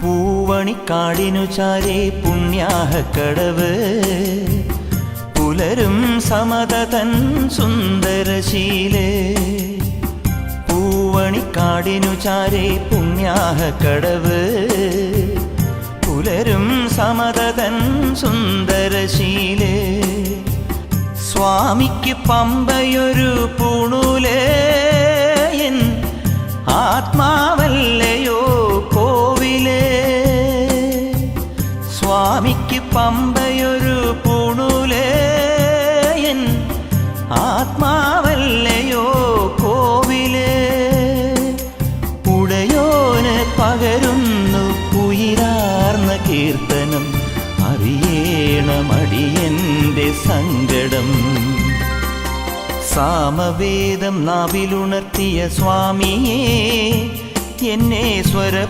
പൂവണിക്കാടിനു ചാരേ പുണ്യാഹക്കടവ് പുലരും സമതതൻ സുന്ദരശീലേ. പൂവണിക്കാടിനു ചാരേ പുണ്യാഹക്കടവ് പുലരും സമതതൻ സുന്ദരശീലേ. സ്വാമിക്ക് പമ്പയൊരു പൂണൂലേ, എൻ ആത്മാവല്ലയോ കോവിലേ. സ്വാമിക്ക് പമ്പയൊരു പൂണൂലേ, എൻ ആത്മാവല്ലയോ കോവിലേ. ഉടയോന് പകരുന്നു ഉയിരാർന്ന കീർത്തനം, അറിയേണമടിയന്റെ സങ്കടം. സാമവേദം നാവിലുണർത്തിയ സ്വാമിയേ, എന്നെ സ്വര